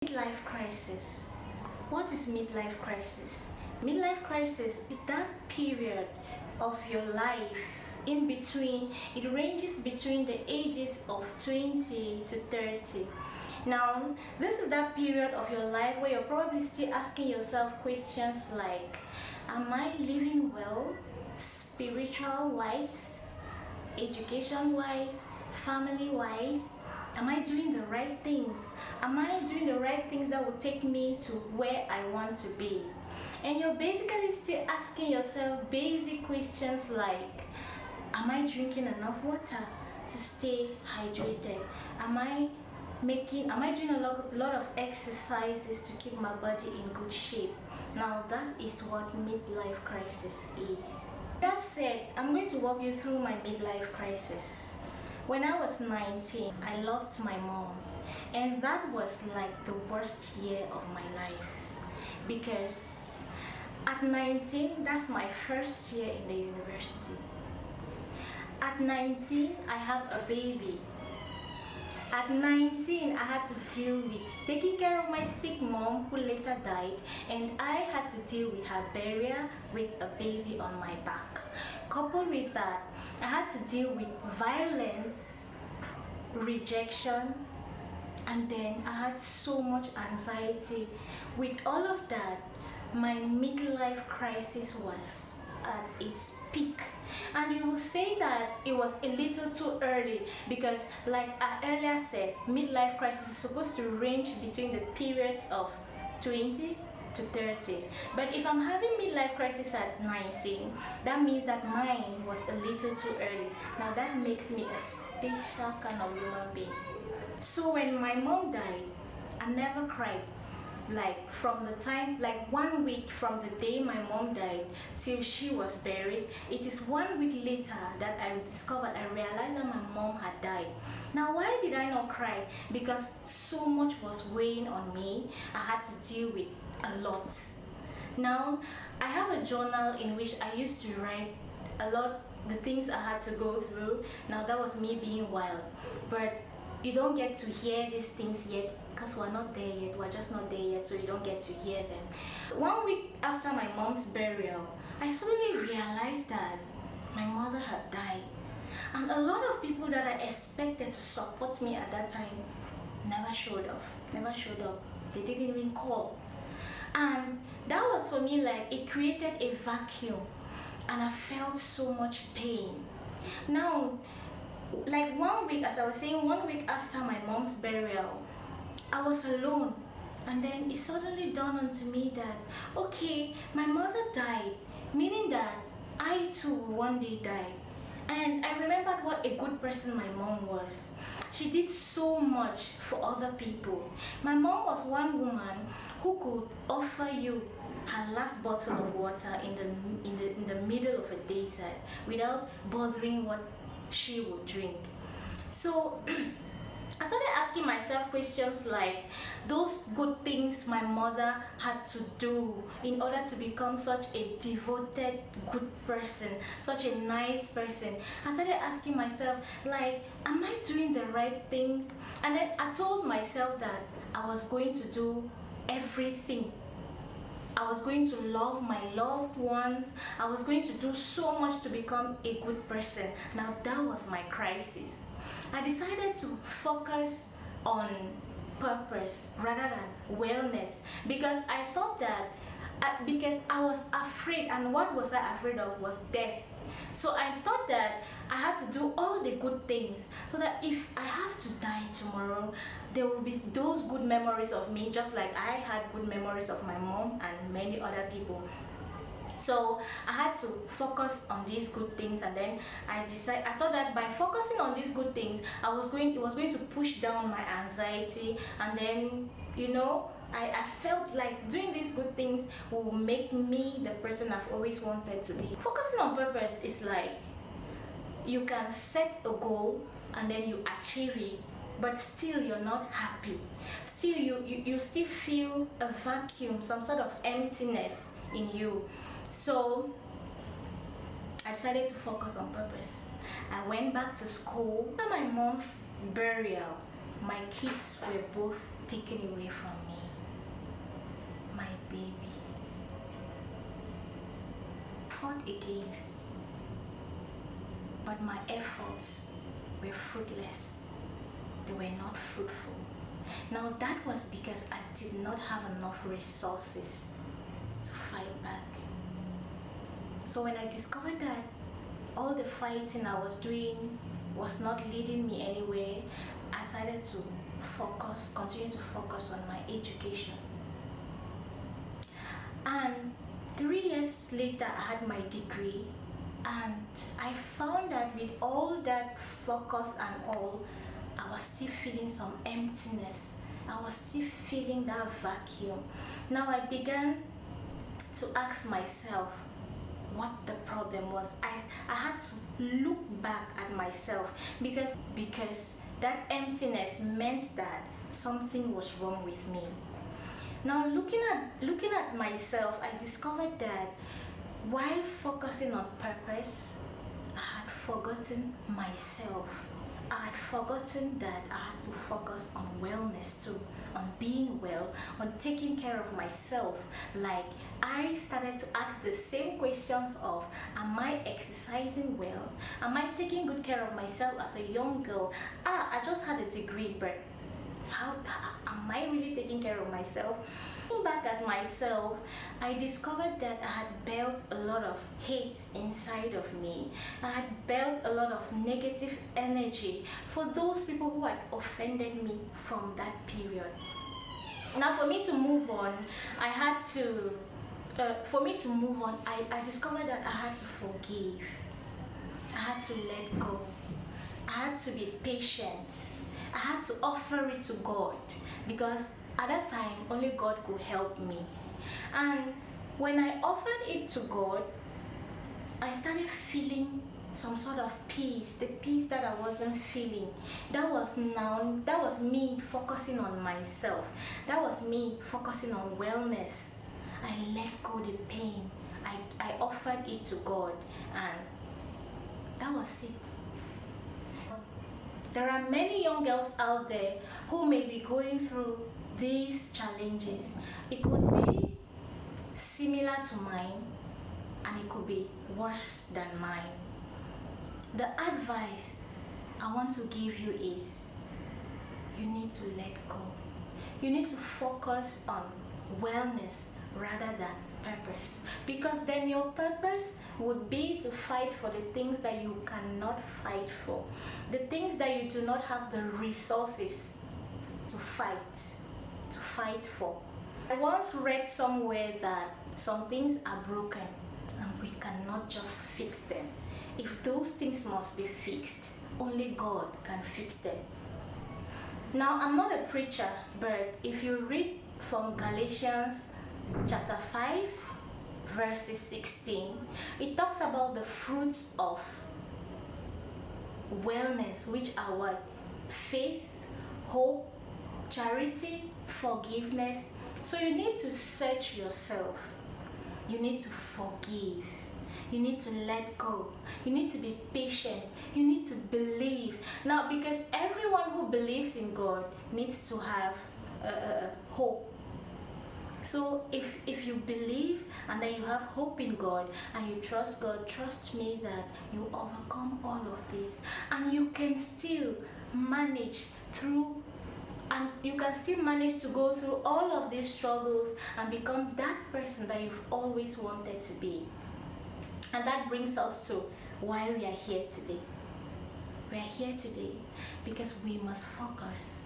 Midlife crisis. What is midlife crisis? Midlife crisis is that period of your life in between, it ranges between the ages of 20 to 30. Now, this is that period of your life where you're probably still asking yourself questions like, am I living well, spiritual wise, education wise, family wise? Am I doing the right things? Am I doing the right things that will take me to where I want to be? And you're basically still asking yourself basic questions like, am I drinking enough water to stay hydrated? Am I doing a lot of exercises to keep my body in good shape? Now that is what midlife crisis is. That said, I'm going to walk you through my midlife crisis. When I was 19, I lost my mom, and that was like the worst year of my life, because at 19, that's my first year in the university. At 19, I have a baby. At 19, I had to deal with taking care of my sick mom who later died, and I had to deal with her burial with a baby on my back. Coupled with that, I had to deal with violence, rejection, and then I had so much anxiety. With all of that, my midlife crisis was at its peak. And you will say that it was a little too early because, like I earlier said, midlife crisis is supposed to range between the periods of 20 to 30. But if I'm having midlife crisis at 19, that means that mine was a little too early. Now that makes me a special kind of human being. So when my mom died, I never cried. Like from the time, like 1 week from the day my mom died till she was buried, it is 1 week later that I realized that my mom had died. Now why did I not cry? Because so much was weighing on me. I had to deal with a lot. Now I have a journal in which I used to write a lot the things I had to go through. Now that was me being wild, but you don't get to hear these things yet because we're not there yet. We're just not there yet, so you don't get to hear them. 1 week after my mom's burial, I suddenly realized that my mother had died, and a lot of people that I expected to support me at that time never showed up. They didn't even call. And that was for me like it created a vacuum, and I felt so much pain. Now, like 1 week, as I was saying, 1 week after my mom's burial, I was alone. And then it suddenly dawned onto me that, okay, my mother died, meaning that I too will one day die. And I remembered what a good person my mom was. She did so much for other people. My mom was one woman who could offer you her last bottle of water in the middle of a desert without bothering what she would drink. So I started asking myself questions like those good things my mother had to do in order to become such a devoted, good person, such a nice person. I started asking myself like, am I doing the right things? And then I told myself that I was going to do everything. I was going to love my loved ones. I was going to do so much to become a good person. Now that was my crisis. I decided to focus on purpose rather than wellness, because I thought that because I was afraid, and what was I afraid of was death. So I thought that I had to do all the good things so that if I have to die tomorrow, there will be those good memories of me, just like I had good memories of my mom and many other people. So I had to focus on these good things, and then I thought that by focusing on these good things, it was going to push down my anxiety, and then I felt like doing these good things will make me the person I've always wanted to be. Focusing on purpose is like you can set a goal and then you achieve it, but still you're not happy. Still you still feel a vacuum, some sort of emptiness in you. So I decided to focus on purpose. I went back to school. After my mom's burial, my kids were both taken away from me. My baby. Fought against, but my efforts were fruitless. They were not fruitful. Now that was because I did not have enough resources to fight back. So when I discovered that all the fighting I was doing was not leading me anywhere, I decided to continue to focus on my education. And 3 years later, I had my degree, and I found that with all that focus and all, I was still feeling some emptiness. I was still feeling that vacuum. Now I began to ask myself what the problem was. I had to look back at myself because that emptiness meant that something was wrong with me. Now looking at myself, I discovered that while focusing on purpose, I had forgotten myself. I had forgotten that I had to focus on wellness too, on being well, on taking care of myself. Like, I started to ask the same questions of, am I exercising well? Am I taking good care of myself as a young girl? I just had a degree, but how am I really taking care of myself? Looking back at myself, I discovered that I had built a lot of hate inside of me. I had built a lot of negative energy for those people who had offended me from that period. Now for me to move on, I discovered that I had to forgive. I had to let go. I had to be patient. I had to offer it to God, because at that time only God could help me. And when I offered it to God, I started feeling some sort of peace, the peace that I wasn't feeling. That was me focusing on myself. That was me focusing on wellness. I let go the pain. I offered it to God, and that was it. There are many young girls out there who may be going through these challenges. It could be similar to mine, and it could be worse than mine. The advice I want to give you is, you need to let go. You need to focus on wellness rather than purpose, because then your purpose would be to fight for the things that you cannot fight for, the things that you do not have the resources to fight for. I once read somewhere that some things are broken and we cannot just fix them. If those things must be fixed, only God can fix them. Now, I'm not a preacher, but if you read from Galatians chapter 5 verses 16, it talks about the fruits of wellness, which are what? Faith, hope, charity, forgiveness. So you need to search yourself. You need to forgive. You need to let go. You need to be patient. You need to believe. Now, because everyone who believes in God needs to have hope. So if you believe and then you have hope in God and you trust God, trust me that you overcome all of this, and you can still manage to go through all of these struggles and become that person that you've always wanted to be. And that brings us to why we are here today. We are here today because we must focus.